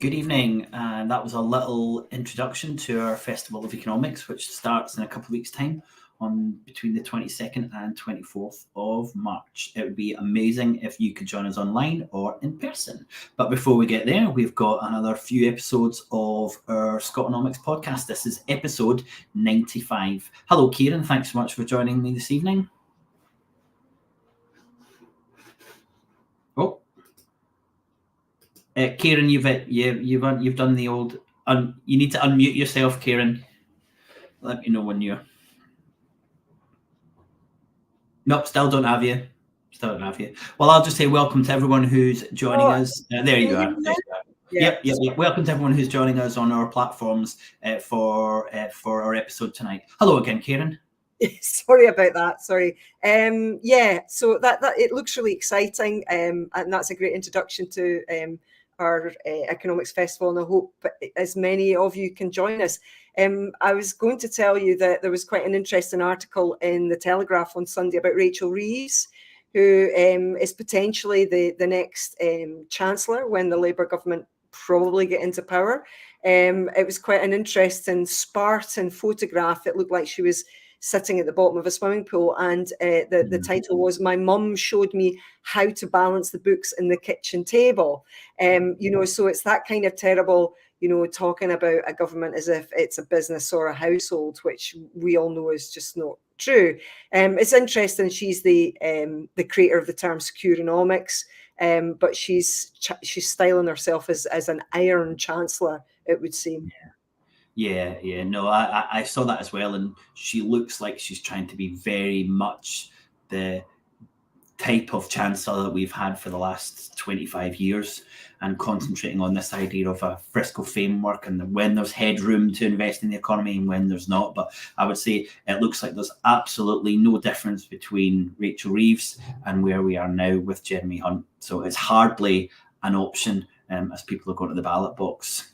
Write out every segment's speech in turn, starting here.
Good evening, and that was a little introduction to our Festival of Economics, which starts in a couple of weeks' time on between the 22nd and 24th of March. It would be amazing if you could join us online or in person. But before we get there, we've got another few episodes of our SCOTONOMICS podcast. This is episode 95. Hello, Kieran. Thanks so much for joining me this evening. Oh. Kieran, you've done the old. You need to unmute yourself, Kieran. Let me know when you're. Nope, still don't have you. Well, I'll just say welcome to everyone who's joining us. There you are. Yep. Welcome to everyone who's joining us on our platforms for our episode tonight. Hello again, Kieran. Sorry about that. Sorry. So that it looks really exciting, and that's a great introduction to our economics festival, and I hope as many of you can join us. I was going to tell you that there was quite an interesting article in the Telegraph on Sunday about Rachel Reeves, who is potentially the next Chancellor when the Labour government probably get into power. It was quite an interesting Spartan photograph. It looked like she was sitting at the bottom of a swimming pool, and the title was "My Mum Showed Me How to Balance the Books in the Kitchen Table." So it's that kind of terrible, talking about a government as if it's a business or a household, which we all know is just not true. It's interesting. She's the creator of the term "SCOTONOMICS," but she's styling herself as an iron chancellor, it would seem. Yeah. No, I saw that as well, and she looks like she's trying to be very much the type of chancellor that we've had for the last 25 years, and concentrating on this idea of a fiscal framework and when there's headroom to invest in the economy and when there's not. But I would say it looks like there's absolutely no difference between Rachel Reeves and where we are now with Jeremy Hunt. So it's hardly an option as people are going to the ballot box.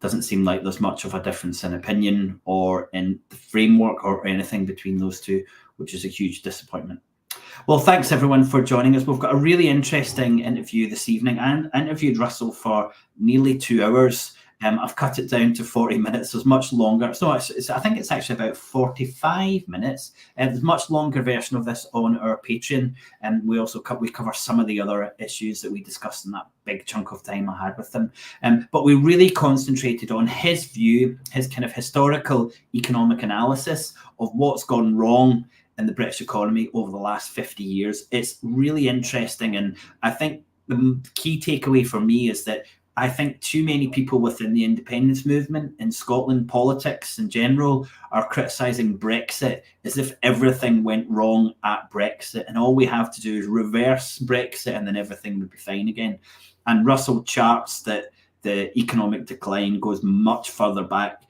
Doesn't seem like there's much of a difference in opinion or in the framework or anything between those two, which is a huge disappointment. Well, thanks everyone for joining us. We've got a really interesting interview this evening, and I interviewed Russell for nearly 2 hours. I've cut it down to 40 minutes. So it's much longer. I think it's actually about 45 minutes. There's a much longer version of this on our Patreon. And we also cover some of the other issues that we discussed in that big chunk of time I had with him. But we really concentrated on his view, his kind of historical economic analysis of what's gone wrong in the British economy over the last 50 years. It's really interesting. And I think the key takeaway for me is that I think too many people within the independence movement in Scotland, politics in general, are criticising Brexit as if everything went wrong at Brexit, and all we have to do is reverse Brexit and then everything would be fine again. And Russell charts that the economic decline goes much further back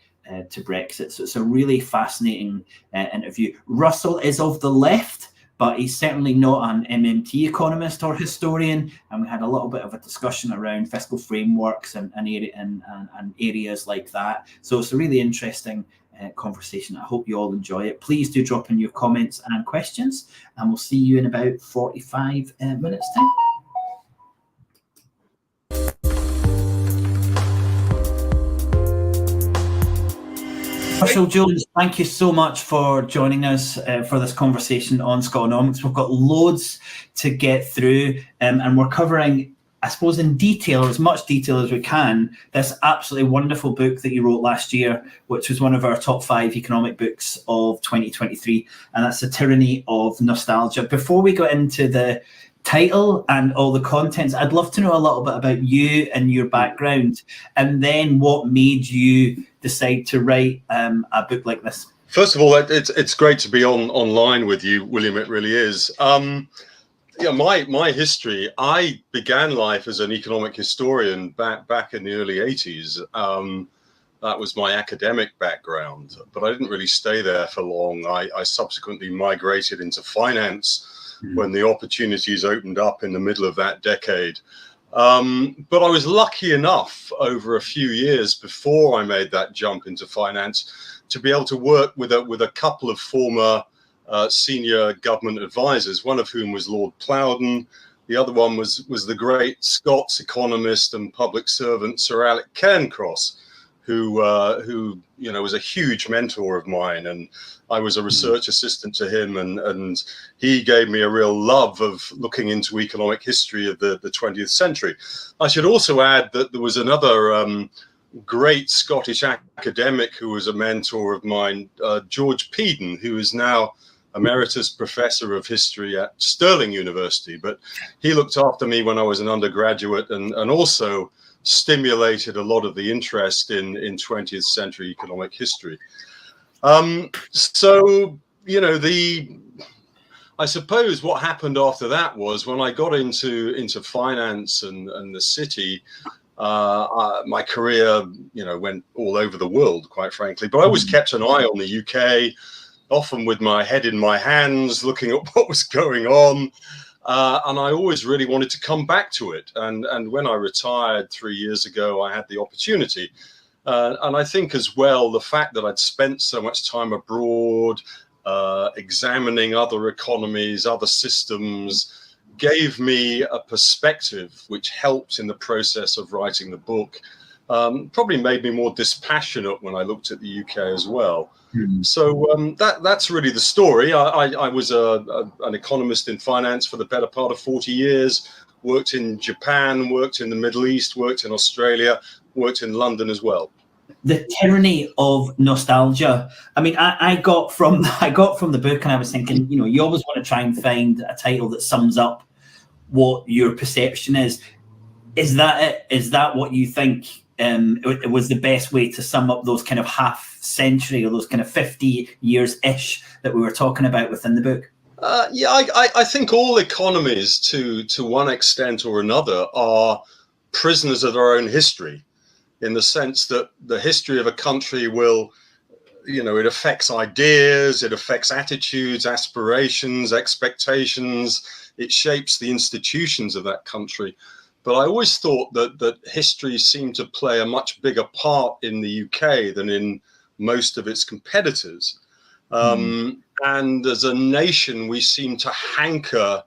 to Brexit. So it's a really fascinating interview. Russell is of the left, but he's certainly not an MMT economist or historian. And we had a little bit of a discussion around fiscal frameworks and areas like that. So it's a really interesting conversation. I hope you all enjoy it. Please do drop in your comments and questions, and we'll see you in about 45 minutes time. Russell Jones, thank you so much for joining us for this conversation on SCOTONOMICS. We've got loads to get through, and we're covering, I suppose, in detail, as much detail as we can, this absolutely wonderful book that you wrote last year, which was one of our top 5 economic books of 2023, and that's The Tyranny of Nostalgia. Before we go into the title and all the contents, I'd love to know a little bit about you and your background, and then what made you decide to write a book like this. First of all, it's great to be online with you, William. It really is. My history. I began life as an economic historian back in the early 80s. That was my academic background, but I didn't really stay there for long. I subsequently migrated into finance when the opportunities opened up in the middle of that decade. But I was lucky enough over a few years before I made that jump into finance to be able to work with a couple of former senior government advisors, one of whom was Lord Plowden, The other one was the great Scots economist and public servant Sir Alec Cairncross, who was a huge mentor of mine, and I was a research assistant to him, and he gave me a real love of looking into economic history of the 20th century. I should also add that there was another great Scottish academic who was a mentor of mine, George Peden, who is now emeritus professor of history at Stirling University, but he looked after me when I was an undergraduate, and also stimulated a lot of the interest in 20th century economic history. So, I suppose what happened after that was when I got into finance and the city, my career, went all over the world, quite frankly, but I always kept an eye on the UK, often with my head in my hands, looking at what was going on. And I always really wanted to come back to it. And when I retired 3 years ago, I had the opportunity. And I think as well, the fact that I'd spent so much time abroad, examining other economies, other systems, gave me a perspective which helped in the process of writing the book. Probably made me more dispassionate when I looked at the UK as well. So that's really the story. I was an economist in finance for the better part of 40 years, worked in Japan, worked in the Middle East, worked in Australia, worked in London as well. The Tyranny of Nostalgia. I mean, I got from the book, and I was thinking, you always want to try and find a title that sums up what your perception is. Is that it? Is that what you think it was the best way to sum up those kind of half century, or those kind of 50 years-ish that we were talking about within the book? I think all economies, to one extent or another, are prisoners of their own history, in the sense that the history of a country will, it affects ideas, it affects attitudes, aspirations, expectations, it shapes the institutions of that country. But I always thought that history seemed to play a much bigger part in the UK than in most of its competitors. And as a nation, we seem to hanker,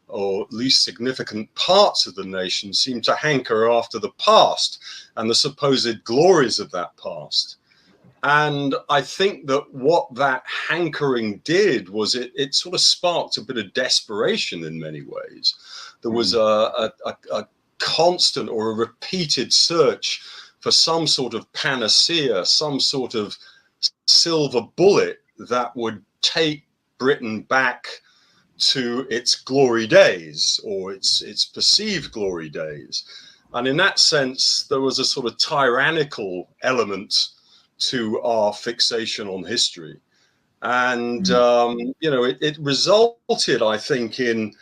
or at least significant parts of the nation seem to hanker after the past and the supposed glories of that past. And I think that what that hankering did was it sort of sparked a bit of desperation in many ways. There was a constant or a repeated search for some sort of panacea, some sort of silver bullet that would take Britain back to its glory days, or its perceived glory days. And in that sense, there was a sort of tyrannical element to our fixation on history. And, it resulted, I think, in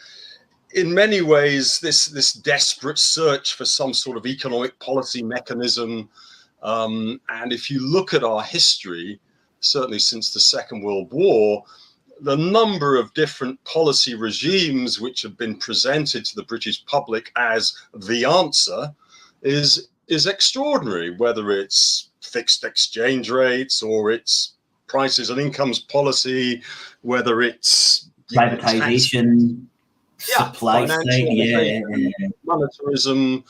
many ways, this desperate search for some sort of economic policy mechanism. And if you look at our history, certainly since the Second World War, the number of different policy regimes which have been presented to the British public as the answer is extraordinary, whether it's fixed exchange rates or it's prices and incomes policy, whether it's privatization, supply side, monetarism,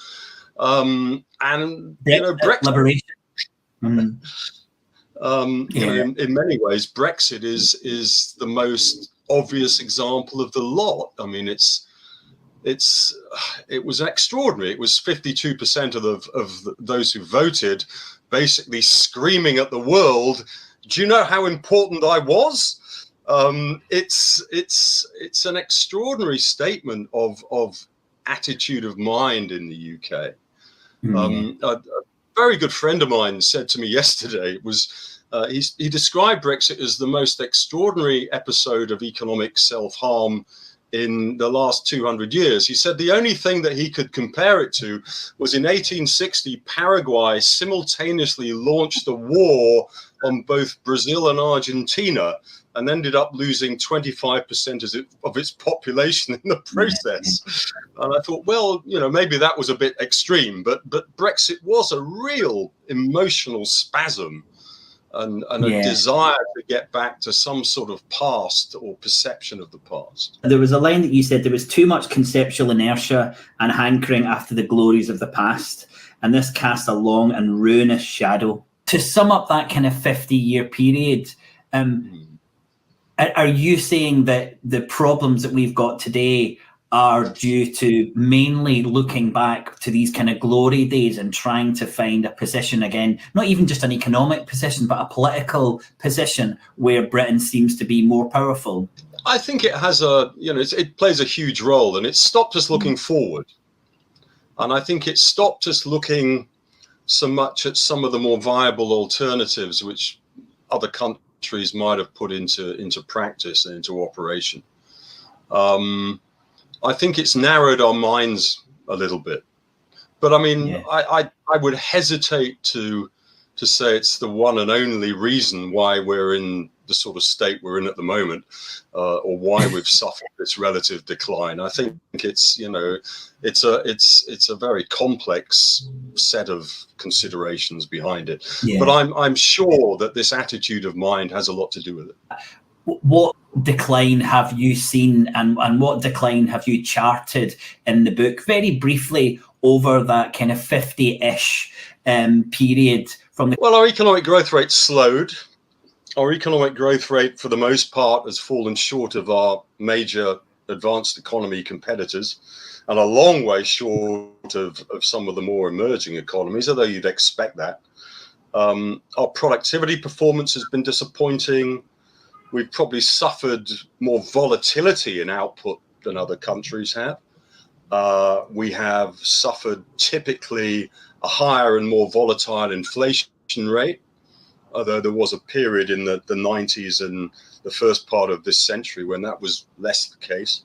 and Brexit. Liberation. In many ways, Brexit is the most obvious example of the lot. I mean, it was extraordinary. It was 52% of those who voted basically screaming at the world, "Do you know how important I was?" It's an extraordinary statement of attitude of mind in the UK. A very good friend of mine said to me yesterday, he described Brexit as the most extraordinary episode of economic self-harm in the last 200 years. He said the only thing that he could compare it to was in 1860, Paraguay simultaneously launched a war on both Brazil and Argentina and ended up losing 25% of its population in the process. And I thought, well, maybe that was a bit extreme, but Brexit was a real emotional spasm. and a desire to get back to some sort of past or perception of the past. There was a line that you said there was too much conceptual inertia and hankering after the glories of the past, and this cast a long and ruinous shadow. To sum up that kind of 50-year period, are you saying that the problems that we've got today are due to mainly looking back to these kind of glory days and trying to find a position again, not even just an economic position, but a political position where Britain seems to be more powerful? I think it has it plays a huge role, and it stopped us looking forward. And I think it stopped us looking so much at some of the more viable alternatives which other countries might have put into practice and into operation. I think it's narrowed our minds a little bit, but I mean, I would hesitate to say it's the one and only reason why we're in the sort of state we're in at the moment, or why we've suffered this relative decline. I think it's it's a very complex set of considerations behind it. But I'm sure that this attitude of mind has a lot to do with it. What decline have you seen, and what decline have you charted in the book, very briefly, over that kind of 50-ish period from the... Well, our economic growth rate slowed. Our economic growth rate, for the most part, has fallen short of our major advanced economy competitors, and a long way short of some of the more emerging economies, although you'd expect that. Our productivity performance has been disappointing. We've probably suffered more volatility in output than other countries have. We have suffered typically a higher and more volatile inflation rate, although there was a period in the 90s and the first part of this century when that was less the case.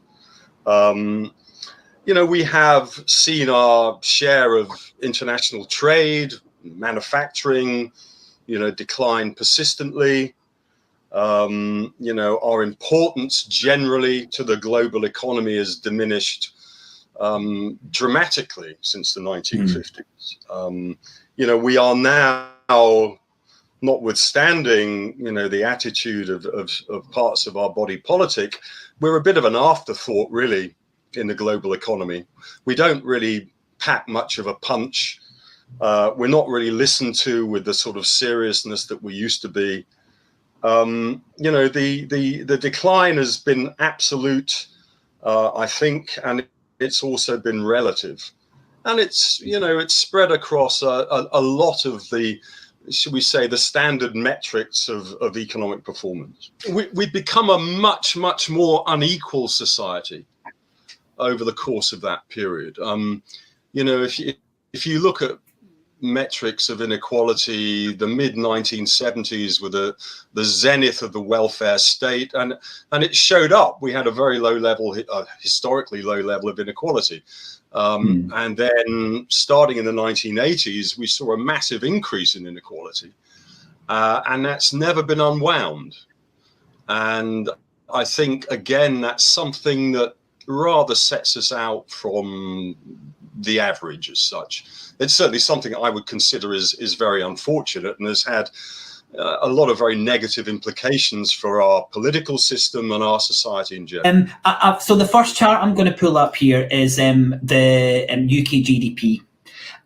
We have seen our share of international trade, manufacturing, decline persistently. Our importance generally to the global economy has diminished dramatically since the 1950s. We are now, notwithstanding the attitude of parts of our body politic, we're a bit of an afterthought really in the global economy. We don't really pack much of a punch. We're not really listened to with the sort of seriousness that we used to be. The decline has been absolute, I think, and it's also been relative, and it's spread across a lot of the, should we say, the standard metrics of economic performance. We've become a much more unequal society over the course of that period. If you look at metrics of inequality, the mid-1970s were the zenith of the welfare state, and it showed up. We had a very low level, historically low level of inequality. And then starting in the 1980s, we saw a massive increase in inequality, and that's never been unwound. And I think, again, that's something that rather sets us out from the average as such. It's certainly something I would consider is very unfortunate, and has had a lot of very negative implications for our political system and our society in general. So the first chart I'm going to pull up here is the UK GDP,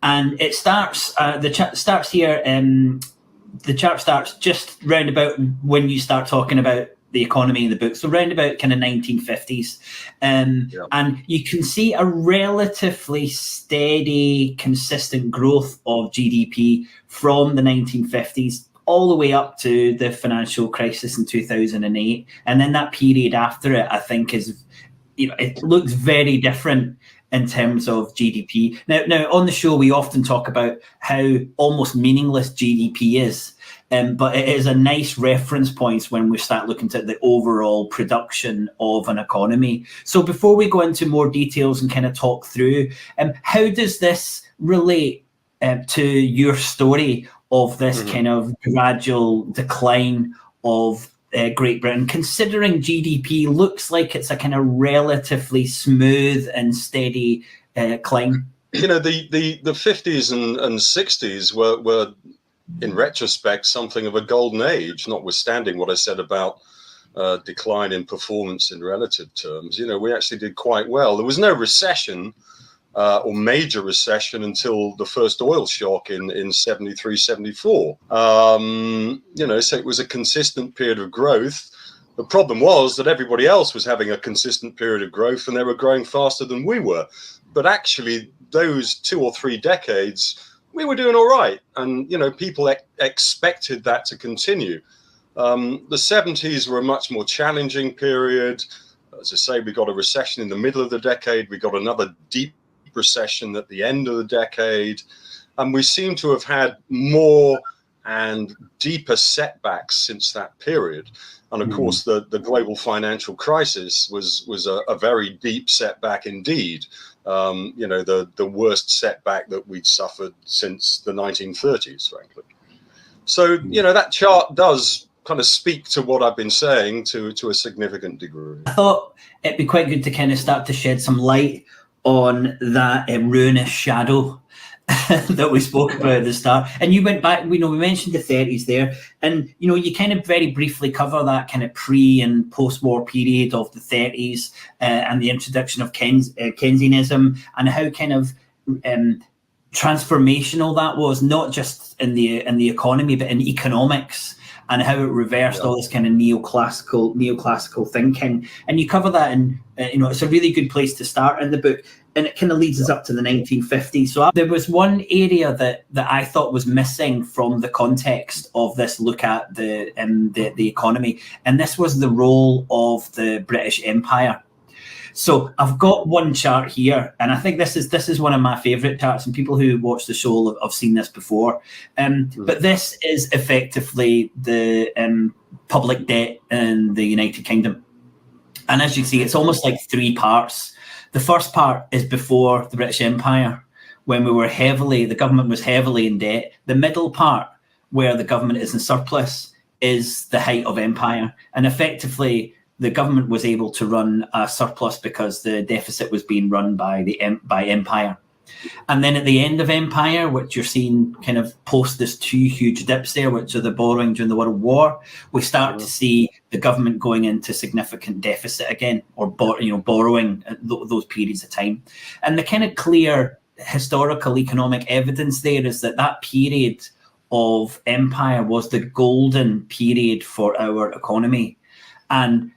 and it starts. The chart starts here. The chart starts just round about when you start talking about the economy in the book, so round about kind of 1950s, and you can see a relatively steady, consistent growth of GDP from the 1950s all the way up to the financial crisis in 2008, and then that period after it, I think, is, it looks very different in terms of GDP. Now on the show we often talk about how almost meaningless GDP is. But it is a nice reference point when we start looking at the overall production of an economy. So before we go into more details and kind of talk through, how does this relate to your story of this kind of gradual decline of Great Britain, considering GDP looks like it's a kind of relatively smooth and steady climb? The 50s and 60s were in retrospect, something of a golden age, notwithstanding what I said about decline in performance in relative terms. You know, we actually did quite well. There was no recession or major recession until the first oil shock in 73, 74. You know, so it was a consistent period of growth. The problem was that everybody else was having a consistent period of growth and they were growing faster than we were. But actually, those 2 or 3 decades, we were doing all right. And, you know, people expected that to continue. The 70s were a much more challenging period. As I say, we got a recession in the middle of the decade. We got another deep recession at the end of the decade. And we seem to have had more and deeper setbacks since that period. And of course, the global financial crisis was a very deep setback indeed. You know, the worst setback that we'd suffered since the 1930s, frankly. So, you know, that chart does kind of speak to what I've been saying to a significant degree. I thought it'd be quite good to kind of start to shed some light on that ruinous shadow that we spoke about at the start. And you went back, you know, we mentioned the 30s there, and, you know, you kind of very briefly cover that kind of pre and post-war period of the 30s and the introduction of Keynesianism, and how kind of transformational that was, not just in the economy, but in economics, and how it reversed all this kind of neoclassical thinking. And you cover that, and you know, it's a really good place to start in the book. And it kind of leads us up to the 1950s. So there was one area that I thought was missing from the context of this look at the economy, and this was the role of the British Empire. So I've got one chart here, and I think this is one of my favourite charts, and people who watch the show have seen this before. But this is effectively the public debt in the United Kingdom. And as you see, it's almost like 3 parts. The first part is before the British Empire, when the government was heavily in debt. The middle part, where the government is in surplus, is the height of empire. And effectively, the government was able to run a surplus because the deficit was being run by empire. And then at the end of empire, which you're seeing kind of post this 2 huge dips there, which are the borrowing during the World War, we start to see the government going into significant deficit again, or borrowing at those periods of time. And the kind of clear historical economic evidence there is that period of empire was the golden period for our economy. And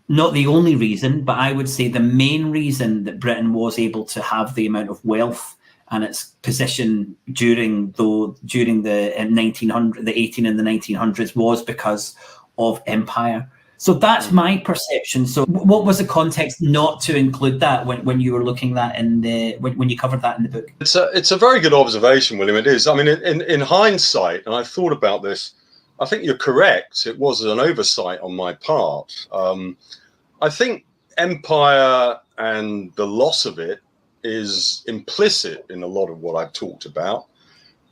not the only reason, but I would say the main reason that Britain was able to have the amount of wealth and its position during the 18 and the 1900s was because of empire. So that's my perception. So what was the context not to include that when you were looking at that when you covered that in the book? It's a very good observation, William. It is. I mean, in hindsight, and I've thought about this, I think you're correct. It was an oversight on my part. I think empire and the loss of it is implicit in a lot of what I've talked about.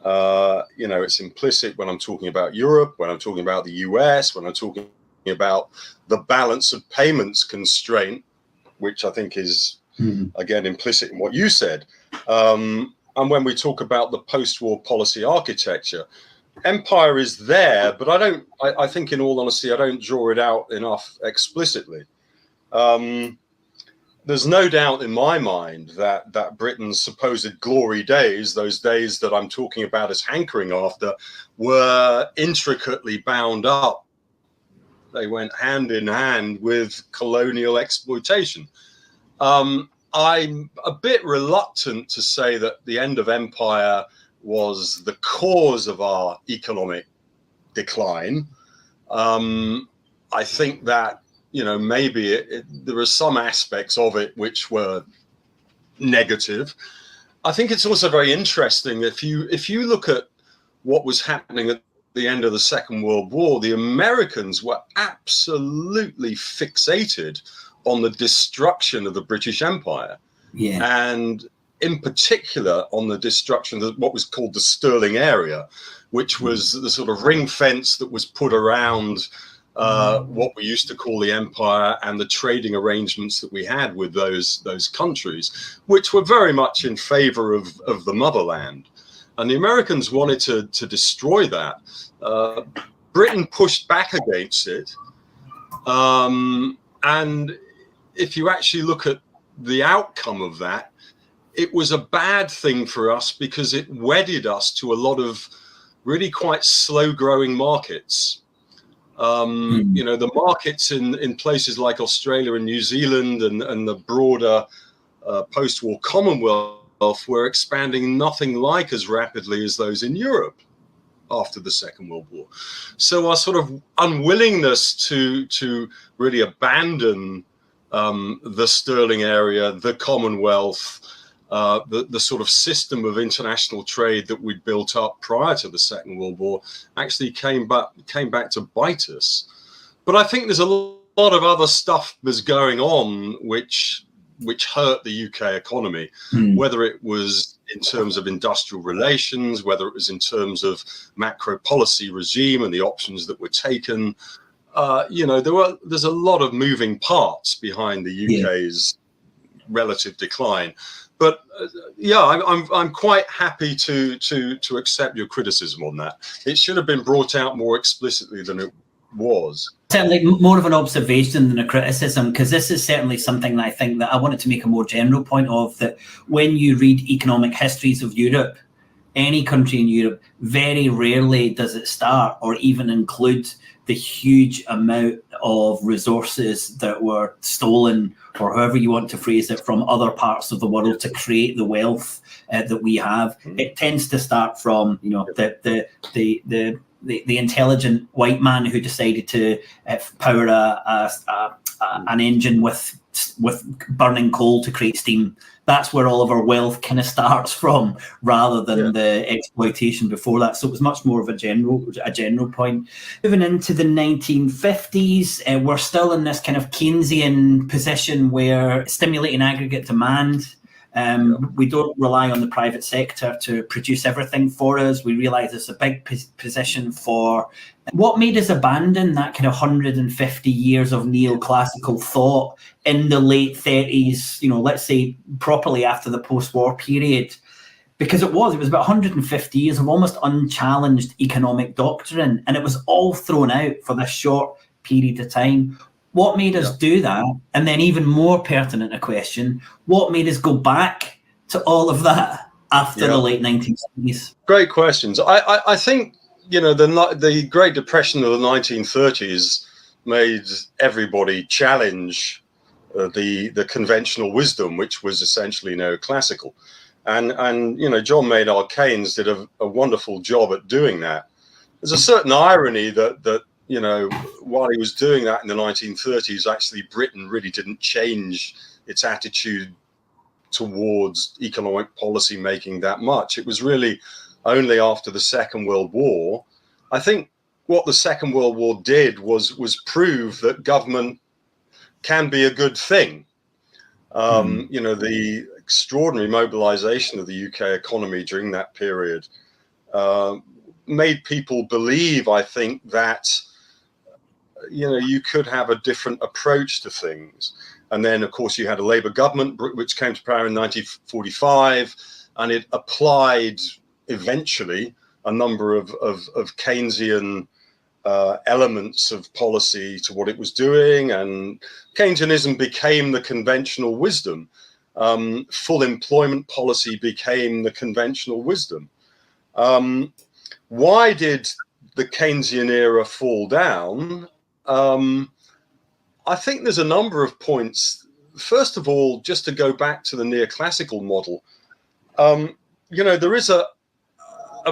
You know, it's implicit when I'm talking about Europe, when I'm talking about the US, when I'm talking about the balance of payments constraint, which I think is, again, implicit in what you said. And when we talk about the post-war policy architecture, empire is there, but I think in all honesty, I don't draw it out enough explicitly. There's no doubt in my mind that Britain's supposed glory days, those days that I'm talking about as hankering after, were intricately bound up. They went hand in hand with colonial exploitation. I'm a bit reluctant to say that the end of empire was the cause of our economic decline. I think that, you know, maybe there are some aspects of it which were negative. I think it's also very interesting if you look at what was happening at the end of the Second World War, the Americans were absolutely fixated on the destruction of the British Empire. Yeah. And in particular on the destruction of what was called the Sterling area, which was the sort of ring fence that was put around what we used to call the empire and the trading arrangements that we had with those countries, which were very much in favor of the motherland. and the Americans wanted to destroy that. Britain pushed back against it, and if you actually look at the outcome of that, it was a bad thing for us because it wedded us to a lot of really quite slow-growing markets. You know, the markets in places like Australia and New Zealand and the broader post-war Commonwealth were expanding nothing like as rapidly as those in Europe after the Second World War. So our sort of unwillingness to really abandon the sterling area, the Commonwealth, the sort of system of international trade that we'd built up prior to the Second World War actually came back to bite us. But I think there's a lot of other stuff that's going on which hurt the UK economy, whether it was in terms of industrial relations, whether it was in terms of macro policy regime and the options that were taken. You know, there's a lot of moving parts behind the UK's relative decline. But yeah, I'm quite happy to accept your criticism on that. It should have been brought out more explicitly than it was. Certainly more of an observation than a criticism, because this is certainly something that I think that I wanted to make a more general point of, that when you read economic histories of Europe, any country in Europe, very rarely does it start or even include the huge amount of resources that were stolen, or however you want to phrase it, from other parts of the world to create the wealth that we have. It tends to start from, you know, the intelligent white man who decided to power an engine with burning coal to create steam. That's where all of our wealth kind of starts from, rather than the exploitation before that. So it was much more of a general point. Moving into the 1950s, we're still in this kind of Keynesian position where stimulating aggregate demand. We don't rely on the private sector to produce everything for us. We realize it's a big position for what made us abandon that kind of 150 years of neoclassical thought in the late 30s, you know, let's say properly after the post-war period, because it was about 150 years of almost unchallenged economic doctrine, and it was all thrown out for this short period of time. What made us do that? And then even more pertinent a question, what made us go back to all of that after the late 1970s? Great questions. I think, you know, the Great Depression of the 1930s made everybody challenge the conventional wisdom, which was essentially neoclassical. And you know, John Maynard Keynes did a wonderful job at doing that. There's a certain irony that you know, while he was doing that in the 1930s, actually Britain really didn't change its attitude towards economic policy making that much. It was really only after the Second World War. I think what the Second World War did was prove that government can be a good thing. You know, the extraordinary mobilization of the UK economy during that period made people believe, I think, that you know, you could have a different approach to things. And then, of course, you had a Labour government which came to power in 1945, and it applied eventually a number of Keynesian elements of policy to what it was doing, and Keynesianism became the conventional wisdom. Full employment policy became the conventional wisdom. Why did the Keynesian era fall down? I think there's a number of points. First of all, just to go back to the neoclassical model, you know, there is a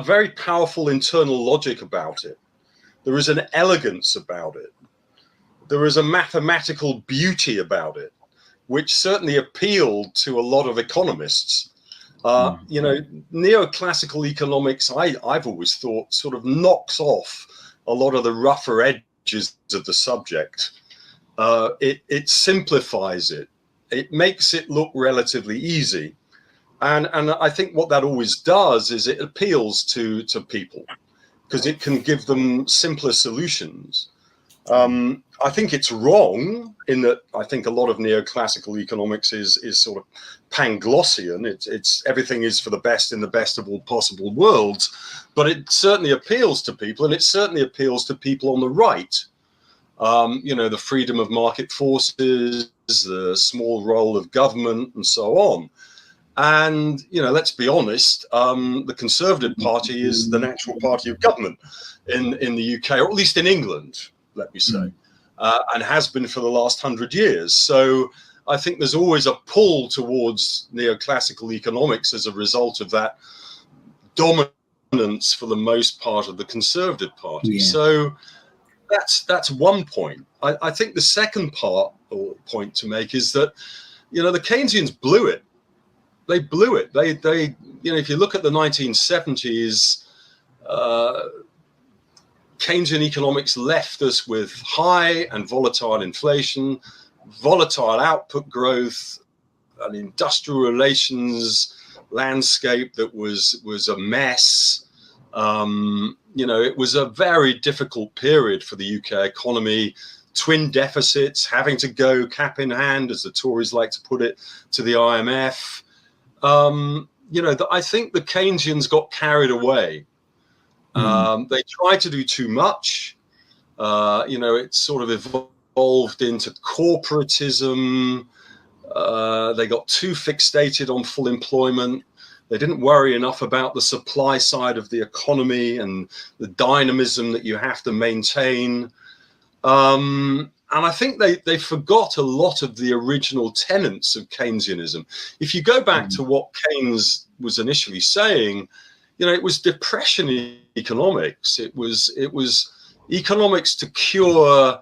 very powerful internal logic about it. There is an elegance about it. There is a mathematical beauty about it, which certainly appealed to a lot of economists. You know, neoclassical economics, I've always thought, sort of knocks off a lot of the rougher edges of the subject. It simplifies it. It makes it look relatively easy. And I think what that always does is it appeals to people because it can give them simpler solutions. I think it's wrong in that I think a lot of neoclassical economics is sort of Panglossian. It's everything is for the best in the best of all possible worlds, but it certainly appeals to people, and it certainly appeals to people on the right. The freedom of market forces, the small role of government, and so on. And, let's be honest, the Conservative Party is the natural party of government in the UK, or at least in England, let me say, and has been for the last 100 years. So I think there's always a pull towards neoclassical economics as a result of that dominance for the most part of the Conservative Party. Yeah. So that's one point. I think the second point to make is that, the Keynesians blew it. They blew it. They if you look at the 1970s, Keynesian economics left us with high and volatile inflation, volatile output growth, an industrial relations landscape that was a mess. It was a very difficult period for the UK economy. Twin deficits, having to go cap in hand, as the Tories like to put it, to the IMF. I think the Keynesians got carried away. They tried to do too much. It sort of evolved into corporatism. They got too fixated on full employment. They didn't worry enough about the supply side of the economy and the dynamism that you have to maintain. And I think they forgot a lot of the original tenets of Keynesianism. If you go back to what Keynes was initially saying, it was depression economics. It was economics to cure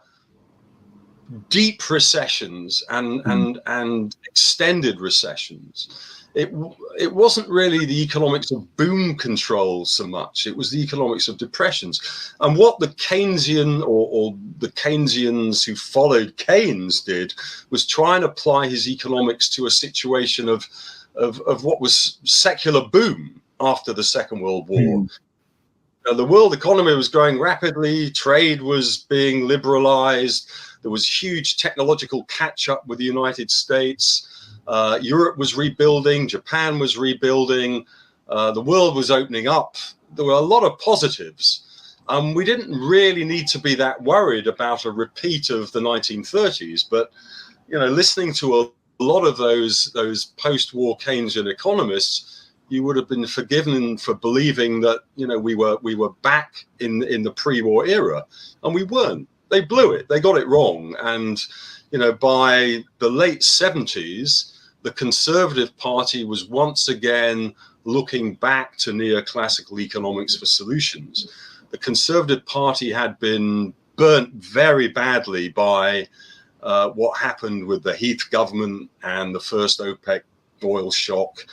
deep recessions and extended recessions. It wasn't really the economics of boom control so much. It was the economics of depressions. And what the Keynesian or the Keynesians who followed Keynes did was try and apply his economics to a situation of what was secular boom after the Second World War. The world economy was growing rapidly. Trade was being liberalized. There was huge technological catch-up with the United States. Europe was rebuilding, Japan was rebuilding, the world was opening up. There were a lot of positives. We didn't really need to be that worried about a repeat of the 1930s. But, listening to a lot of those post-war Keynesian economists, you would have been forgiven for believing that, we were back in the pre-war era, and we weren't. They blew it. They got it wrong. And, by the late 70s, the Conservative Party was once again looking back to neoclassical economics for solutions. The Conservative Party had been burnt very badly by what happened with the Heath government and the first OPEC oil shock.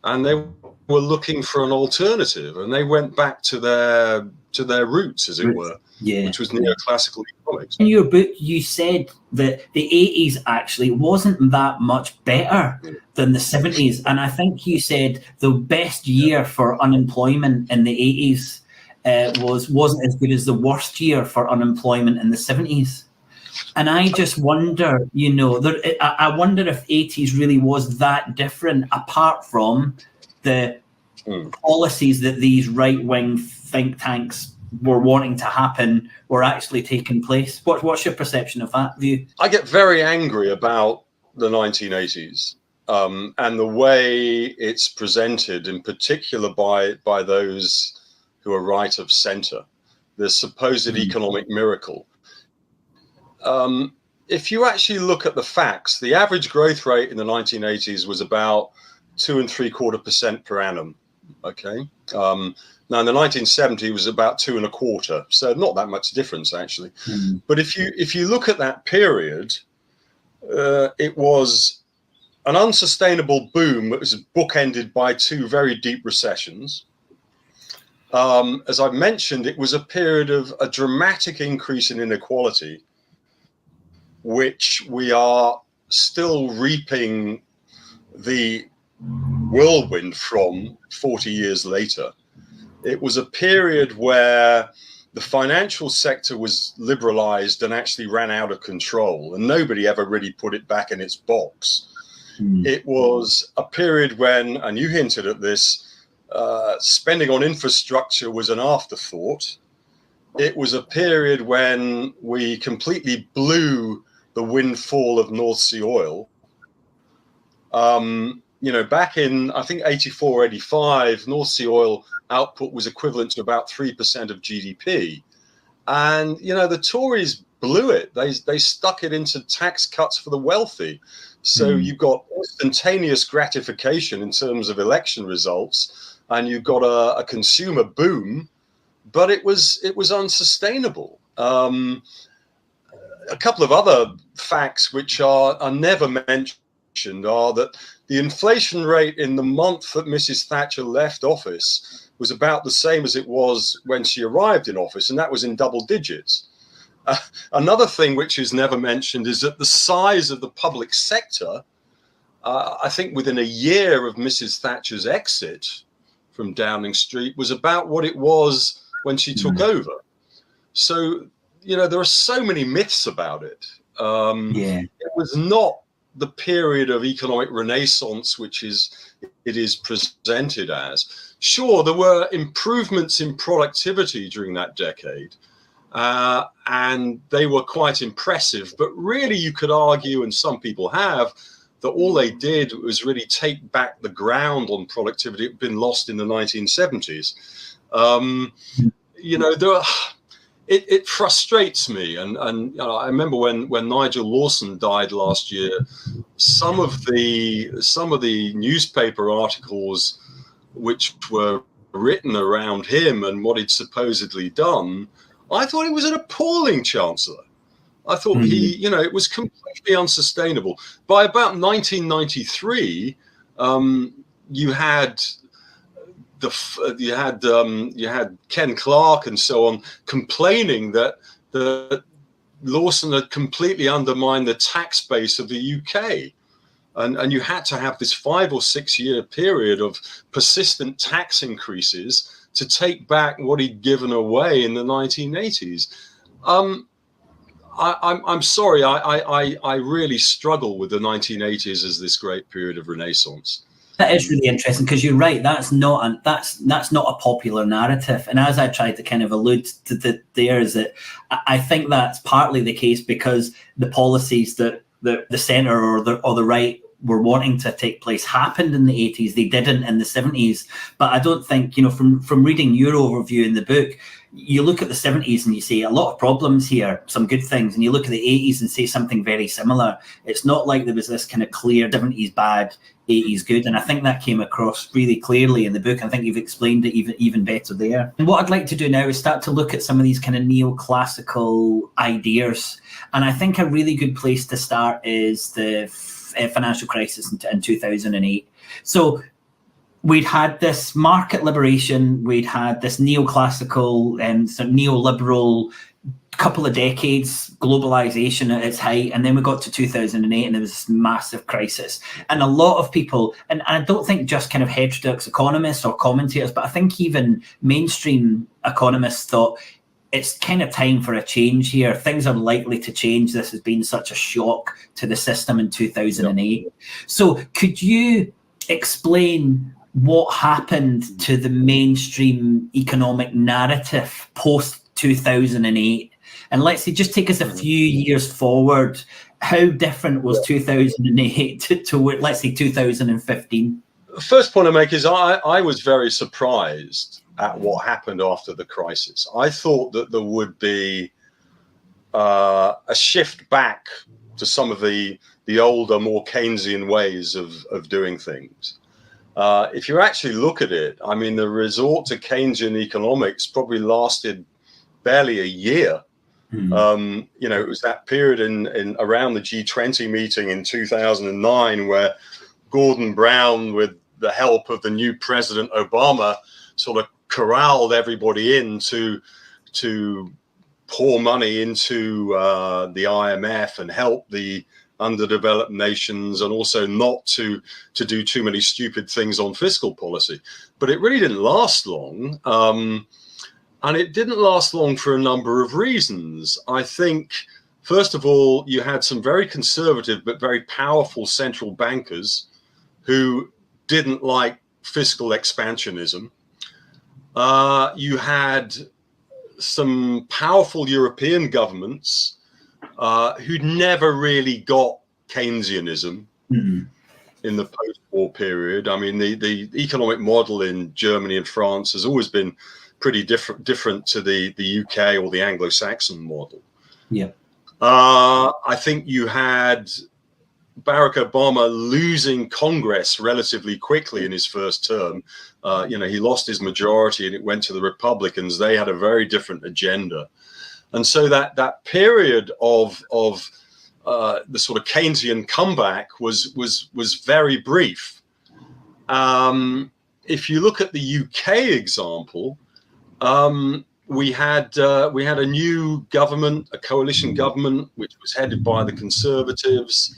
And they were looking for an alternative, and they went back to their roots, as it were, which was neoclassical economics. In your book, you said that the 80s actually wasn't that much better than the 70s. And I think you said the best year for unemployment in the 80s wasn't as good as the worst year for unemployment in the 70s. And I just wonder, I wonder if 80s really was that different, apart from the policies that these right-wing think tanks were wanting to happen were actually taking place. What's your perception of that view? I get very angry about the 1980s and the way it's presented, in particular by those who are right of centre, the supposed economic miracle. If you actually look at the facts, the average growth rate in the 1980s was about 2.75% per annum. Okay. Now in the 1970s it was about 2.25%, so not that much difference actually. But if you look at that period, it was an unsustainable boom that was bookended by two very deep recessions. As I've mentioned, it was a period of a dramatic increase in inequality, which we are still reaping the whirlwind from 40 years later. It was a period where the financial sector was liberalized and actually ran out of control, and nobody ever really put it back in its box. It was a period when, and you hinted at this, spending on infrastructure was an afterthought. It was a period when we completely blew the windfall of North Sea oil. You know, back in, I think, 84, 85, North Sea oil output was equivalent to about 3% of GDP. And, you know, the Tories blew it. They stuck it into tax cuts for the wealthy. So you've got instantaneous gratification in terms of election results, and you've got a consumer boom, but it was unsustainable. A couple of other facts which are never mentioned are that the inflation rate in the month that Mrs. Thatcher left office was about the same as it was when she arrived in office, and that was in double digits. Another thing which is never mentioned is that the size of the public sector, I think within a year of Mrs. Thatcher's exit from Downing Street, was about what it was when she took over. So, you know, there are so many myths about it. It was not the period of economic renaissance which it is presented as. Sure, there were improvements in productivity during that decade, and they were quite impressive, but really you could argue, and some people have, that all they did was really take back the ground on productivity that had been lost in the 1970s. You know, it frustrates me, and you know, I remember when Nigel Lawson died last year, some of the newspaper articles which were written around him and what he'd supposedly done, I thought he was an appalling chancellor. I thought you know, it was completely unsustainable. By about 1993, you had Ken Clarke and so on complaining that Lawson had completely undermined the tax base of the UK. And you had to have this 5 or 6 year period of persistent tax increases to take back what he'd given away in the 1980s. I'm sorry, I really struggle with the 1980s as this great period of Renaissance. That is really interesting, because you're right. That's not a popular narrative, and as I tried to kind of allude to there, is that I think that's partly the case because the policies that the centre or the right were wanting to take place happened in the 80s. They didn't in the 70s. But I don't think, you know, from reading your overview in the book, you look at the 70s and you say a lot of problems here, some good things, and you look at the 80s and say something very similar. It's not like there was this kind of clear 70s bad, 80s good, and I think that came across really clearly in the book. I think you've explained it even better there. And what I'd like to do now is start to look at some of these kind of neoclassical ideas, and I think a really good place to start is the financial crisis in 2008. So we'd had this market liberation, we'd had this neoclassical and sort of neoliberal couple of decades, globalization at its height, and then we got to 2008 and there was this massive crisis. And a lot of people, and I don't think just kind of heterodox economists or commentators, but I think even mainstream economists thought it's kind of time for a change here. Things are likely to change. This has been such a shock to the system in 2008. Yep. So could you explain what happened to the mainstream economic narrative post 2008? And let's say, just take us a few years forward. How different was 2008 to let's say 2015? The first point I make is I was very surprised at what happened after the crisis. I thought that there would be a shift back to some of the older, more Keynesian ways of doing things. If you actually look at it, I mean, the resort to Keynesian economics probably lasted barely a year. You know, it was that period in around the G20 meeting in 2009 where Gordon Brown, with the help of the new President Obama, sort of corralled everybody in to pour money into the IMF and help the underdeveloped nations, and also not to do too many stupid things on fiscal policy. But it really didn't last long. And it didn't last long for a number of reasons. I think, first of all, you had some very conservative but very powerful central bankers who didn't like fiscal expansionism. You had some powerful European governments who never really got Keynesianism in the post-war period. I mean, the economic model in Germany and France has always been pretty different to the UK or the Anglo-Saxon model. Yeah. I think you had Barack Obama losing Congress relatively quickly in his first term. He lost his majority and it went to the Republicans. They had a very different agenda. And so that period of the sort of Keynesian comeback was very brief. If you look at the UK example, we had a new government, a coalition government, which was headed by the Conservatives.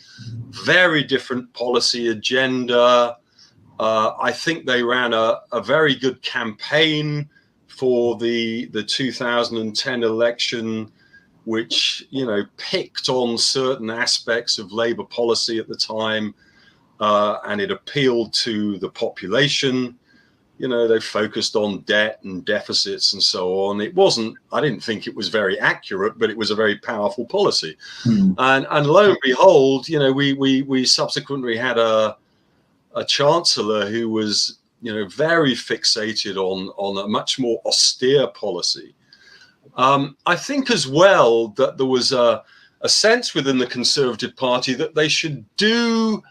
Very different policy agenda. I think they ran a very good campaign for the 2010 election, which picked on certain aspects of Labour policy at the time, and it appealed to the population. They focused on debt and deficits and so on. I didn't think it was very accurate, but it was a very powerful policy. And lo and behold, we subsequently had a chancellor who was, very fixated on a much more austere policy. I think as well that there was a sense within the Conservative Party that they should do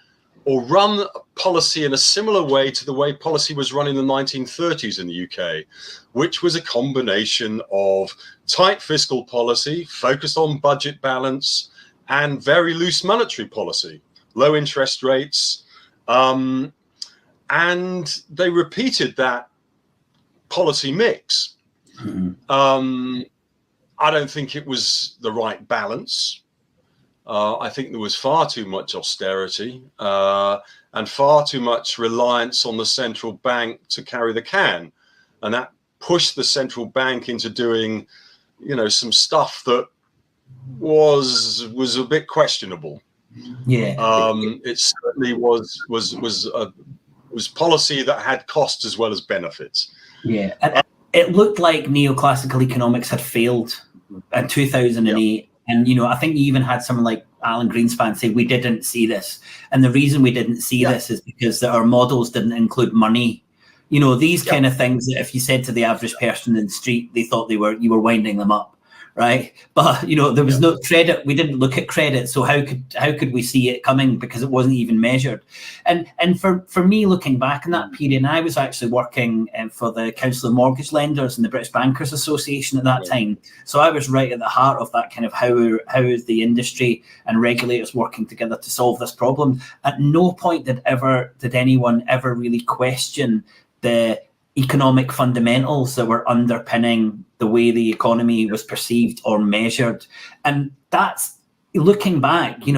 or run policy in a similar way to the way policy was run in the 1930s in the UK, which was a combination of tight fiscal policy, focused on budget balance, and very loose monetary policy, low interest rates. And they repeated that policy mix. I don't think it was the right balance. I think there was far too much austerity and far too much reliance on the central bank to carry the can. And that pushed the central bank into doing, some stuff that was a bit questionable. Yeah. It certainly was policy that had costs as well as benefits. Yeah. And it looked like neoclassical economics had failed in 2008. Yeah. And, I think you even had someone like Alan Greenspan say, we didn't see this. And the reason we didn't see this is because our models didn't include money. These kind of things that if you said to the average person in the street, they thought you were winding them up. Right. But, there was no credit. We didn't look at credit. So how could we see it coming? Because it wasn't even measured. And for me, looking back in that period, I was actually working for the Council of Mortgage Lenders and the British Bankers Association at that time. So I was right at the heart of that kind of how is the industry and regulators working together to solve this problem. At no point did anyone ever really question the economic fundamentals that were underpinning the way the economy was perceived or measured. And that's looking back, you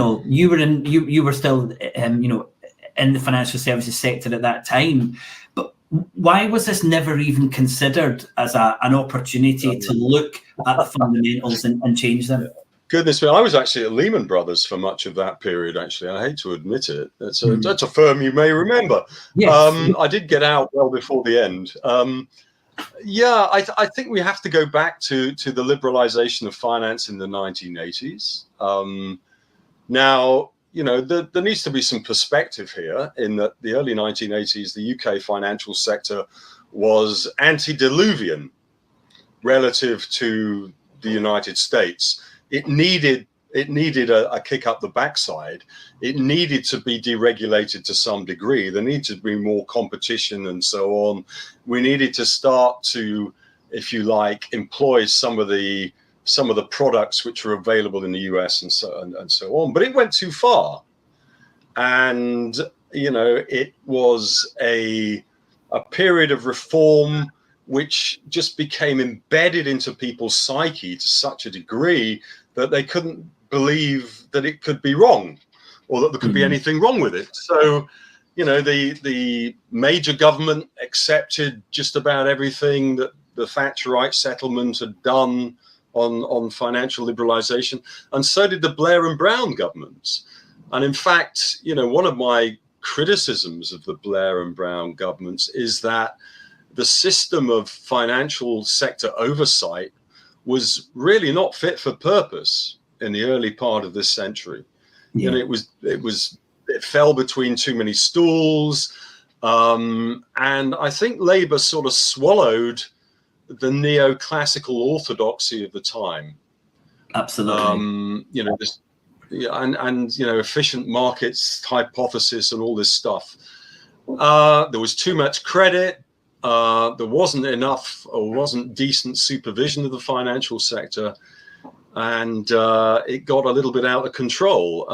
were still in the financial services sector at that time, but why was this never even considered as an opportunity to look at the fundamentals and change them? Goodness me, I was actually at Lehman Brothers for much of that period, actually. I hate to admit it. That's a firm you may remember. Yes. I did get out well before the end. I think we have to go back to the liberalization of finance in the 1980s. Now, there needs to be some perspective here in that the early 1980s, the UK financial sector was antediluvian relative to the United States. It needed a kick up the backside. It needed to be deregulated to some degree. There needed to be more competition and so on. We needed to start to, if you like, employ some of the products which are available in the US and so on. But it went too far, and it was a period of reform which just became embedded into people's psyche to such a degree that they couldn't believe that it could be wrong or that there could be anything wrong with it. So, the major government accepted just about everything that the Thatcherite settlement had done on financial liberalization, and so did the Blair and Brown governments. And in fact, one of my criticisms of the Blair and Brown governments is that the system of financial sector oversight was really not fit for purpose in the early part of this century. Yeah. It fell between too many stools, and I think Labour sort of swallowed the neoclassical orthodoxy of the time. Absolutely. Efficient markets hypothesis and all this stuff. There was too much credit. There wasn't enough or wasn't decent supervision of the financial sector, and it got a little bit out of control.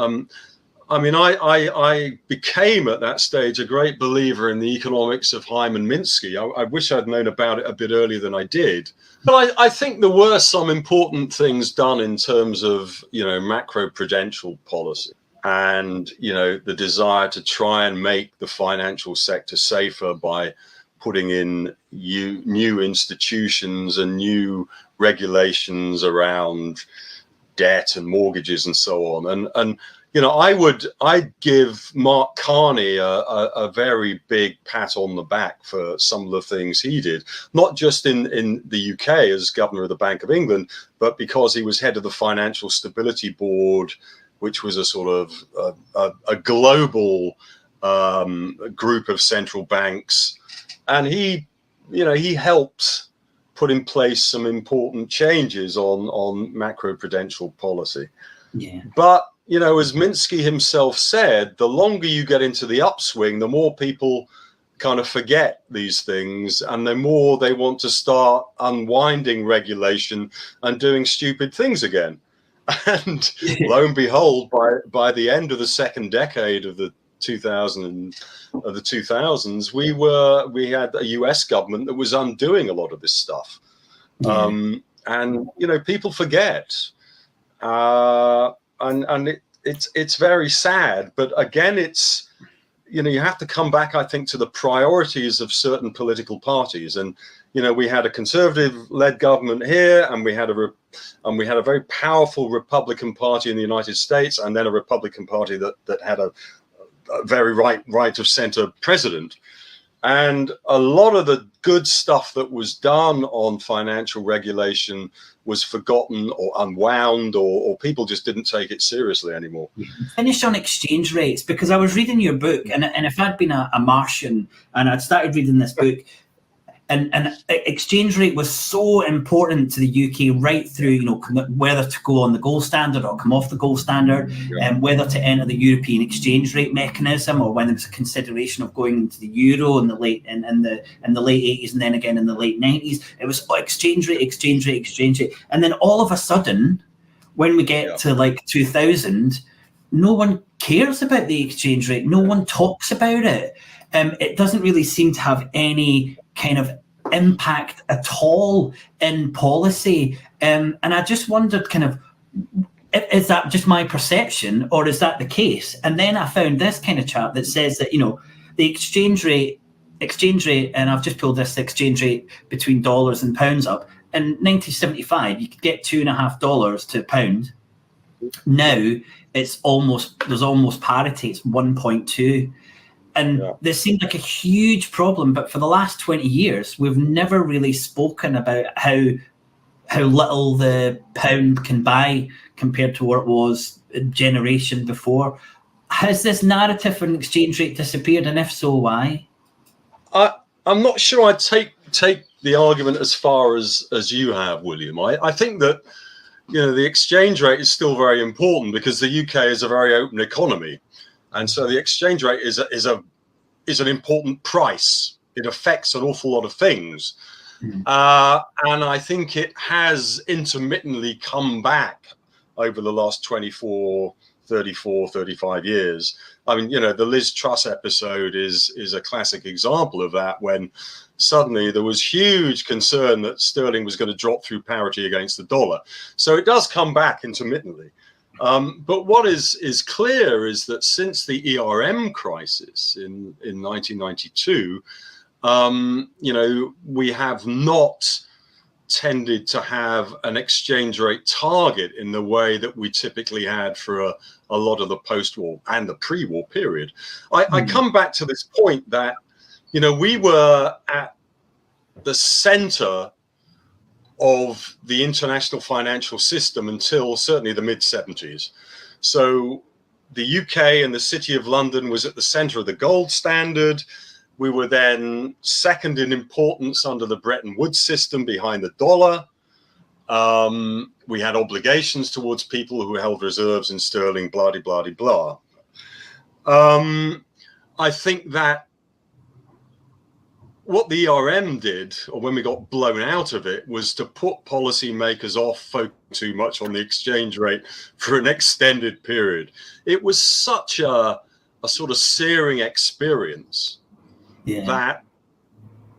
I became at that stage a great believer in the economics of Hyman Minsky. I wish I'd known about it a bit earlier than I did. But I think there were some important things done in terms of, macroprudential policy and, the desire to try and make the financial sector safer by putting in new institutions and new regulations around debt and mortgages and so on. And I'd give Mark Carney a very big pat on the back for some of the things he did, not just in the UK as governor of the Bank of England, but because he was head of the Financial Stability Board, which was a sort of a global group of central banks. And he helped put in place some important changes on macroprudential policy. Yeah. But as Minsky himself said, the longer you get into the upswing, the more people kind of forget these things, and the more they want to start unwinding regulation and doing stupid things again. And lo and behold, by the end of the second decade of the 2000s, we had a US government that was undoing a lot of this stuff. Yeah. And people forget. And it's very sad, but again, it's you have to come back, I think, to the priorities of certain political parties. And we had a conservative-led government here, and we had a very powerful Republican Party in the United States, and then a Republican Party that had a very right of center president. And a lot of the good stuff that was done on financial regulation was forgotten or unwound, or people just didn't take it seriously anymore. Finish on exchange rates, because I was reading your book, and if I'd been a Martian and I'd started reading this book, and exchange rate was so important to the UK right through, whether to go on the gold standard or come off the gold standard, and whether to enter the European exchange rate mechanism, or when there was a consideration of going into the euro in the late 80s, and then again in the late 90s. It was exchange rate, and then all of a sudden, when we get to like 2000, no one cares about the exchange rate. No one talks about it. It doesn't really seem to have any kind of impact at all in policy. And I just wondered, kind of, is that just my perception, or is that the case? And then I found this kind of chart that says that, the exchange rate, and I've just pulled this exchange rate between dollars and pounds up. In 1975, you could get $2.50 to a pound. Now there's almost parity. It's 1.2. And this seemed like a huge problem, but for the last 20 years, we've never really spoken about how little the pound can buy compared to what it was a generation before. Has this narrative on exchange rate disappeared, and if so, why? I'm not sure I'd take the argument as far as you have, William. I think that the exchange rate is still very important, because the UK is a very open economy. And so the exchange rate is an important price. It affects an awful lot of things. And I think it has intermittently come back over the last 35 years. I mean, the Liz Truss episode is a classic example of that, when suddenly there was huge concern that sterling was going to drop through parity against the dollar. So it does come back intermittently. But what is clear is that since the ERM crisis in 1992, we have not tended to have an exchange rate target in the way that we typically had for a lot of the post-war and the pre-war period. I come back to this point that, you know, we were at the center of the international financial system until certainly the mid-70s. So the UK and the City of London was at the center of the gold standard. We were then second in importance under the Bretton Woods system behind the dollar. We had obligations towards people who held reserves in sterling, blah, blah, blah, blah. I think that what the ERM did, or when we got blown out of it, was to put policymakers off focusing too much on the exchange rate for an extended period. It was such a sort of searing experience that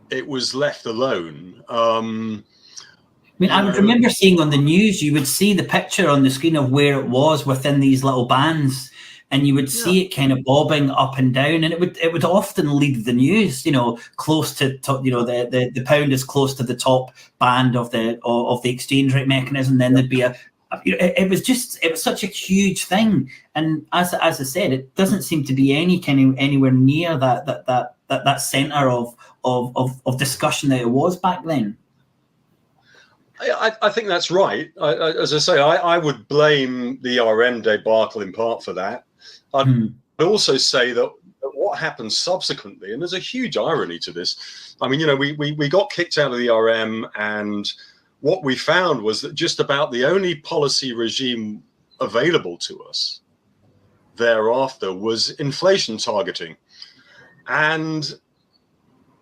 it was left alone. I mean, I remember seeing on the news, you would see the picture on the screen of where it was within these little bands, and you would see it kind of bobbing up and down, and it would often lead the news, you know, close to you know, the pound is close to the top band of the exchange rate mechanism. Then there'd be it was such a huge thing, and as I said, it doesn't seem to be anywhere near that center of discussion that it was back then. I think that's right. As I say, I would blame the ERM debacle in part for that. I'd also say that what happened subsequently, and there's a huge irony to this. I mean, you know, we got kicked out of the ERM, and what we found was that just about the only policy regime available to us thereafter was inflation targeting. And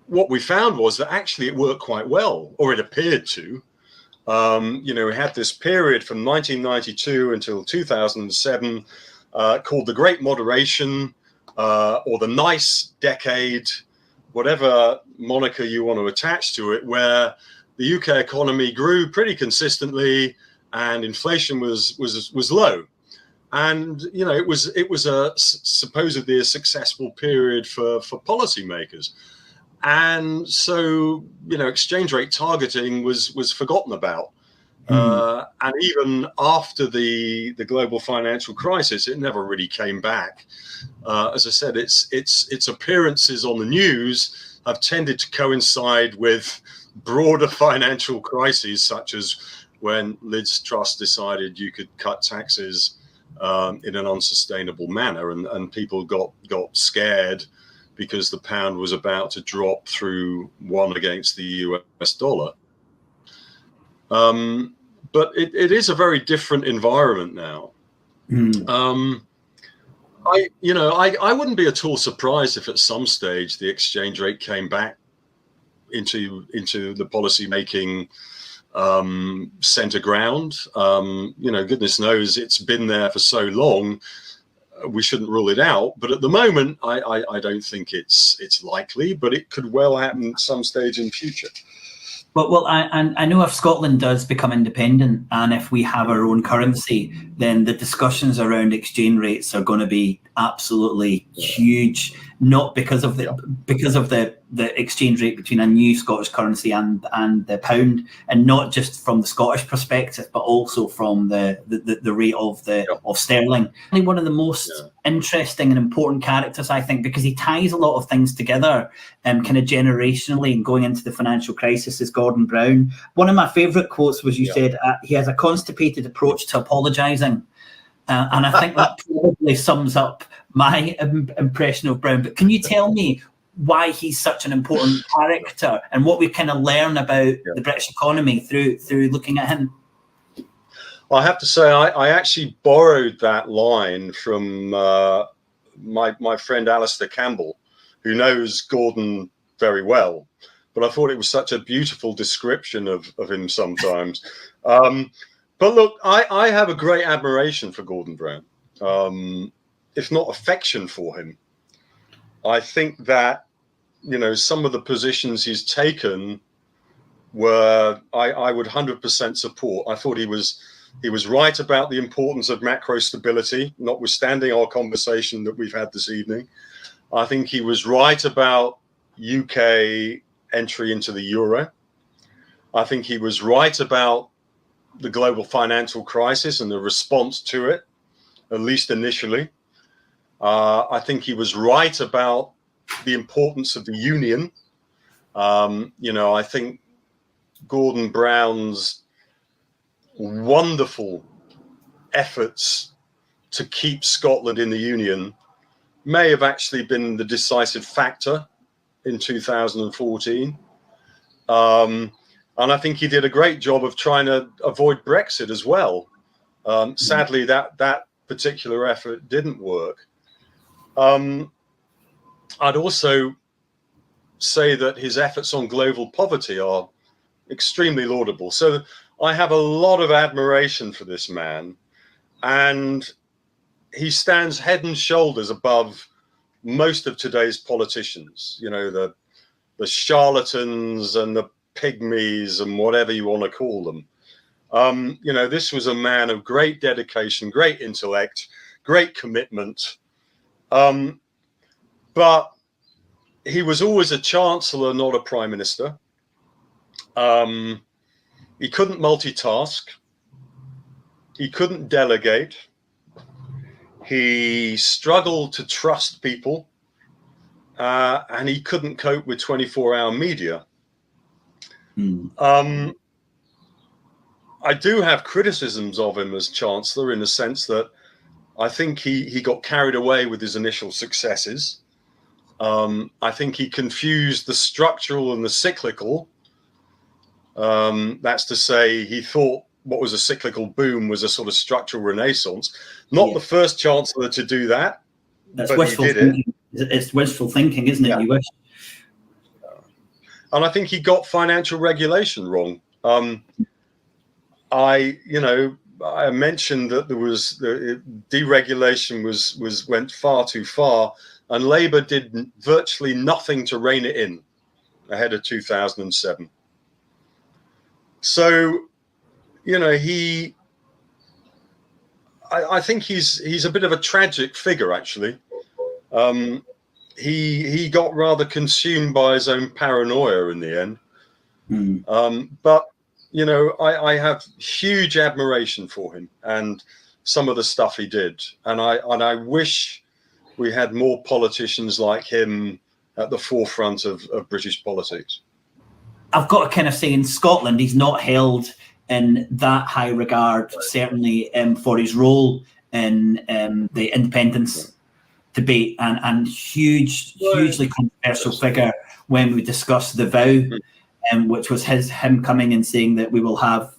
what we found was that actually it worked quite well, or it appeared to. You know, we had this period from 1992 until 2007 called the Great Moderation, or the Nice Decade, whatever moniker you want to attach to it, where the UK economy grew pretty consistently and inflation was low. And, you know, it was supposedly a successful period for policymakers. And so, you know, exchange rate targeting was forgotten about. And even after the global financial crisis, it never really came back. As I said, its appearances on the news have tended to coincide with broader financial crises, such as when Liz Truss decided you could cut taxes in an unsustainable manner, and people got scared because the pound was about to drop through 1 against the US dollar. But it is a very different environment now. I wouldn't be at all surprised if at some stage the exchange rate came back into the policy making center ground. You know, goodness knows it's been there for so long. We shouldn't rule it out, but at the moment, I don't think it's likely, but it could well happen at some stage in the future. Well, I know if Scotland does become independent and if we have our own currency, then the discussions around exchange rates are going to be absolutely huge. Not because of the exchange rate between a new Scottish currency and the pound, and not just from the Scottish perspective, but also from the rate of sterling. I think one of the most interesting and important characters, I think, because he ties a lot of things together, kind of generationally and going into the financial crisis, is Gordon Brown. One of my favourite quotes was you said he has a constipated approach to apologising. And I think that probably sums up my impression of Brown. But can you tell me why he's such an important character and what we kind of learn about the British economy through looking at him? I have to say, I actually borrowed that line from my friend Alistair Campbell, who knows Gordon very well. But I thought it was such a beautiful description of him sometimes. But look, I have a great admiration for Gordon Brown, if not affection for him. I think that, you know, some of the positions he's taken were I would 100% support. I thought he was right about the importance of macro stability, notwithstanding our conversation that we've had this evening. I think he was right about UK entry into the euro. I think he was right about the global financial crisis and the response to it, at least initially. I think he was right about the importance of the union. You know, I think Gordon Brown's wonderful efforts to keep Scotland in the union may have actually been the decisive factor in 2014. And I think he did a great job of trying to avoid Brexit as well. Sadly, that particular effort didn't work. I'd also say that his efforts on global poverty are extremely laudable. So I have a lot of admiration for this man, and he stands head and shoulders above most of today's politicians, you know, the charlatans and the pygmies and whatever you want to call them. You know, this was a man of great dedication, great intellect, great commitment. But he was always a chancellor, not a prime minister. He couldn't multitask. He couldn't delegate. He struggled to trust people. And he couldn't cope with 24-hour media. I do have criticisms of him as Chancellor in the sense that I think he got carried away with his initial successes. I think he confused the structural and the cyclical. That's to say, he thought what was a cyclical boom was a sort of structural renaissance. Not the first Chancellor to do that. That's but wishful he did thinking. It's wishful thinking, isn't it? Yeah. You wish. And I think he got financial regulation wrong. I mentioned that there was deregulation went far too far, and Labour did virtually nothing to rein it in ahead of 2007. So, you know, I think he's a bit of a tragic figure, actually. He got rather consumed by his own paranoia in the end. But, you know, I have huge admiration for him and some of the stuff he did. And I wish we had more politicians like him at the forefront of British politics. I've got to kind of say, in Scotland, he's not held in that high regard, certainly for his role in the independence debate, and hugely controversial figure when we discussed the vow, which was him coming and saying that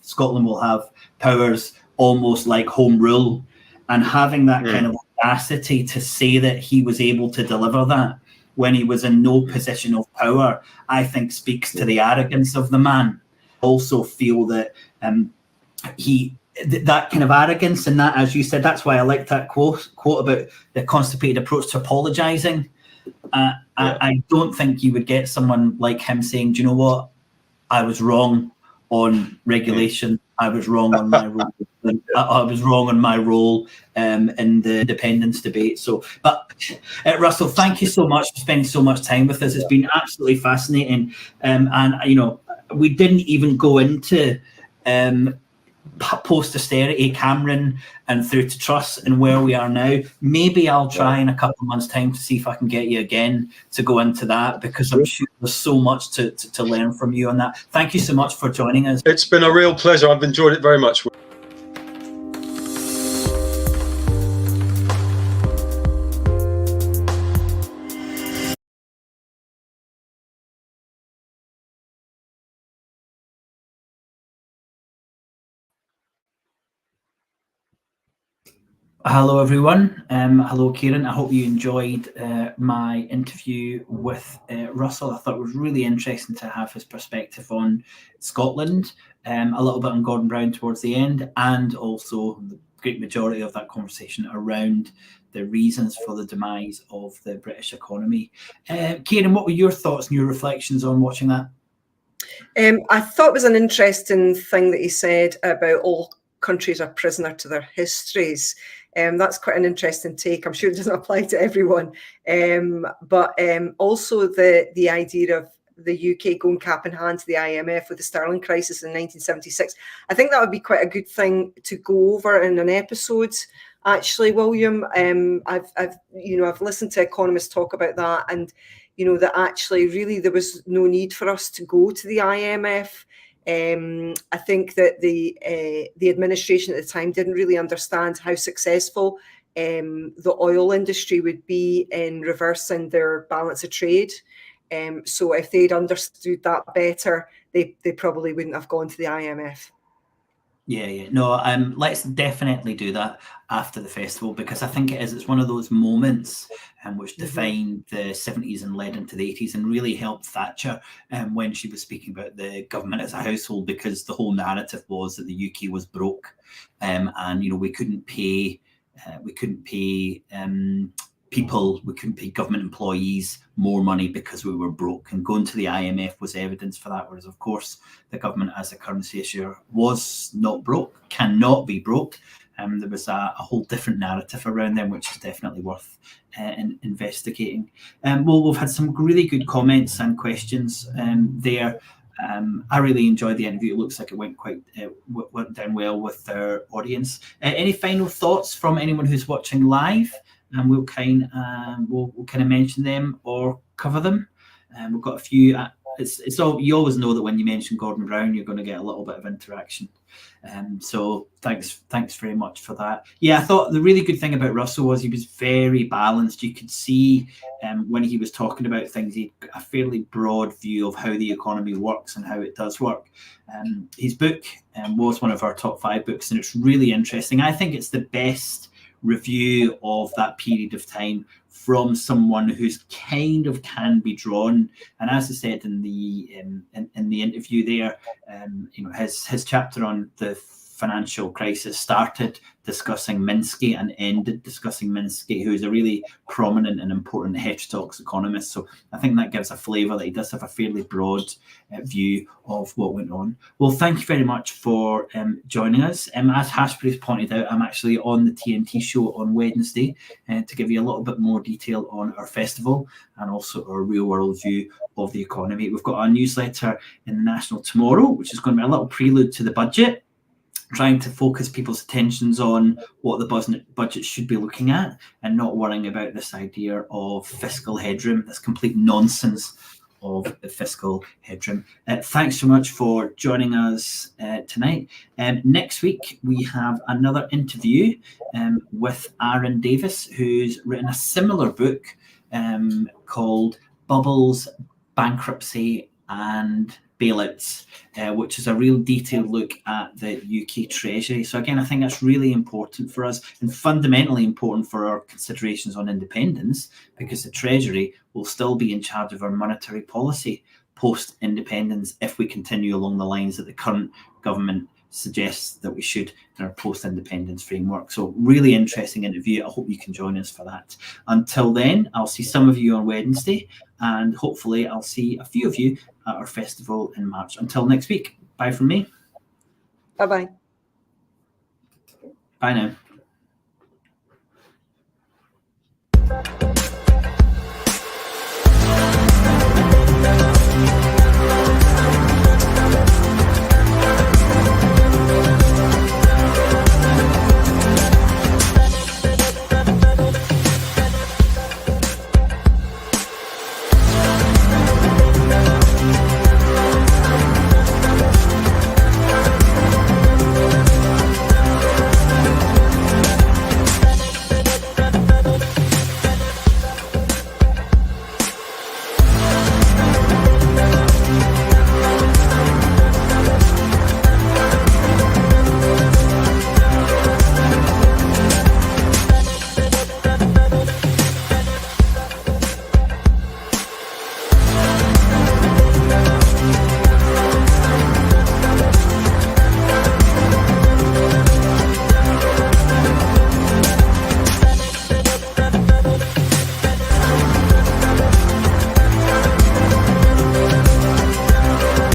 Scotland will have powers almost like home rule, and having that kind of audacity to say that he was able to deliver that when he was in no position of power, I think speaks to the arrogance of the man. I also feel that that kind of arrogance, and that, as you said, that's why I like that quote about the constipated approach to apologising. I don't think you would get someone like him saying, do you know what, I was wrong on regulation, I was wrong on my role. I was wrong on my role in the independence debate. So, but Russell, thank you so much for spending so much time with us. It's been absolutely fascinating. And, you know, we didn't even go into post-austerity, Cameron, and through to Truss and where we are now. Maybe I'll try in a couple of months' time to see if I can get you again to go into that, because I'm sure there's so much to learn from you on that. Thank you so much for joining us. It's been a real pleasure. I've enjoyed it very much. Hello, everyone. Hello, Kieran. I hope you enjoyed my interview with Russell. I thought it was really interesting to have his perspective on Scotland, a little bit on Gordon Brown towards the end, and also the great majority of that conversation around the reasons for the demise of the British economy. Kieran, what were your thoughts and your reflections on watching that? I thought it was an interesting thing that he said about all countries are prisoner to their histories. That's quite an interesting take. I'm sure it doesn't apply to everyone. But also the idea of the UK going cap in hand to the IMF with the sterling crisis in 1976. I think that would be quite a good thing to go over in an episode. Actually, William, I've listened to economists talk about that, and that actually really there was no need for us to go to the IMF. I think that the administration at the time didn't really understand how successful the oil industry would be in reversing their balance of trade. So if they'd understood that better, they probably wouldn't have gone to the IMF. Yeah. No, let's definitely do that after the festival, because I think it's one of those moments which defined the 70s and led into the 80s and really helped Thatcher when she was speaking about the government as a household, because the whole narrative was that the UK was broke, and we couldn't pay people, we couldn't pay government employees more money because we were broke, and going to the IMF was evidence for that. Whereas, of course, the government as a currency issuer was not broke, cannot be broke. There was a whole different narrative around them, which is definitely worth investigating. Well, we've had some really good comments and questions there. I really enjoyed the interview. It looks like it went down well with our audience. Any final thoughts from anyone who's watching live? And we'll kind of mention them or cover them. We've got a few. It's all, you always know that when you mention Gordon Brown, you're going to get a little bit of interaction. So thanks very much for that. Yeah, I thought the really good thing about Russell was he was very balanced. You could see when he was talking about things, he had a fairly broad view of how the economy works and how it does work. His book was one of our top 5 books, and it's really interesting. I think it's the best review of that period of time from someone who's kind of can be drawn. And as I said in the interview there, his chapter on the financial crisis started discussing Minsky and ended discussing Minsky, who is a really prominent and important heterodox economist. So I think that gives a flavour that he does have a fairly broad view of what went on. Well, thank you very much for joining us. As Hashbury's pointed out, I'm actually on the TNT show on Wednesday to give you a little bit more detail on our festival and also our real world view of the economy. We've got our newsletter in the National tomorrow, which is going to be a little prelude to the budget, trying to focus people's attentions on what the budget should be looking at and not worrying about this idea of fiscal headroom, this complete nonsense of the fiscal headroom. Thanks so much for joining us tonight. Next week, we have another interview with Aaron Davis, who's written a similar book called Bubbles, Bankruptcy and Bailouts, which is a real detailed look at the UK Treasury. So again, I think that's really important for us and fundamentally important for our considerations on independence, because the Treasury will still be in charge of our monetary policy post-independence if we continue along the lines that the current government suggests that we should in our post-independence framework. So really interesting interview. I hope you can join us for that. Until then, I'll see some of you on Wednesday, and hopefully I'll see a few of you at our festival in March. Until next week, bye from me. Bye-bye. Bye now.